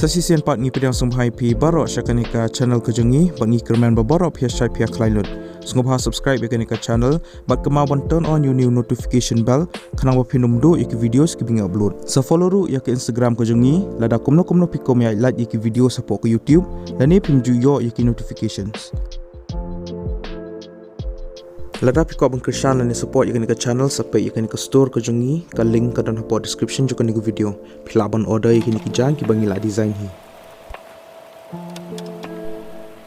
Tasisian part ngi pedang sumhai pi barok syakanika channel kejengi bangi kerman babarok pia syai pia klailut. Sungguh subscribe yakanika channel bat kemawan turn on new notification bell kanang bapinum do yaki videos ki bingi upload. Sa follow ru yaki Instagram kejengi lada kumno pikom ya like yaki video support ke YouTube dan ni pimju yo yaki notifications. Lada piko bangkirsan lani support yakan nika channel sampai yakan nika store ke jongi ka link ka dan hapot description juga nika video. Pilaban order yakan nika jang ki bangi la design hi.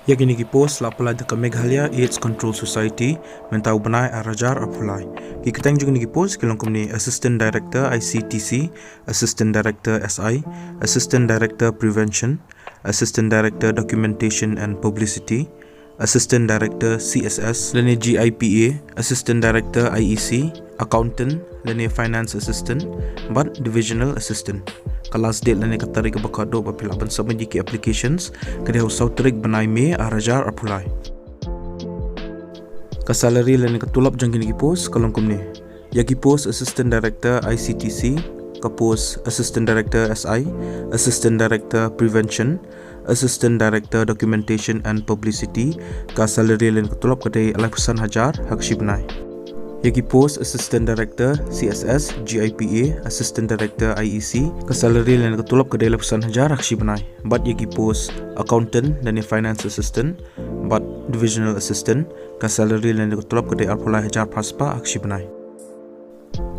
Yakan nika post la pala dekat Meghalaya AIDS Control Society mentau benai arajar apulai. Ki ketang juga nika post kilong kumni Assistant Director ICTC, Assistant Director SI, Assistant Director Prevention, Assistant Director Documentation and Publicity, Assistant Director CSS, lani GIPA, Assistant Director IEC, Accountant, lani Finance Assistant, but Divisional Assistant. Kelas date lani katari ke bakado bapilaban sama jiki applications, kadi husau terik benai me arajar apulai. Ka salary lani katulap jang kini post kalong kumni. Yagi post Assistant Director ICTC, ka post Assistant Director SI, Assistant Director Prevention, Assistant Director Documentation and Publicity, ka salary len ketulap kadai 1,000 hak shibnai. Yagi post Assistant Director CSS, GIPA, Assistant Director IEC, ka salary len ketulap kadai 1,000 hak shibnai. But yagi post Accountant dan Finance Assistant, but Divisional Assistant, ka salary len ketulap kadai 40,000 paspa hak shibnai.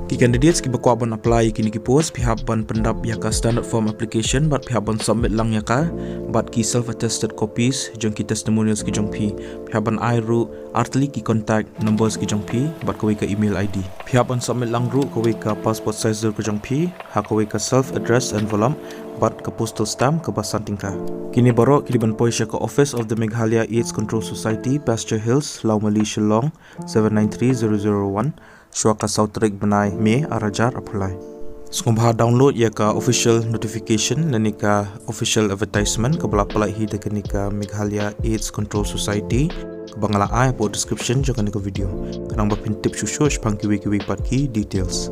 Ki candidates ki bakwaban apply kini ki post pihak ban pendap ya ka standard form application bat pihak ban submit lang ya ka bat ki self attested copies jong ki testimonials ki jong pi pihak ban ai ru artli ki contact numbers ki jong pi bat kawai ka email ID pihak ban submit lang ru kawai ka passport size ki jong pi ha kawai ka self address envelope bat ka postal stamp ka basan tingka kini baro ki ban poi ka office of the Meghalaya AIDS Control Society, Pasture Hills, Laumali, Shillong 793001 Syuaka Sautrik benai me arajar apulai. Sungguh download ya ka official notification dan ka official advertisement ke belapalai hi dekat nika Meghalaya AIDS Control Society ke bangala ai po description juga nika video. Kanang bapin tip syusyo pangkiwi-kiwi patki details.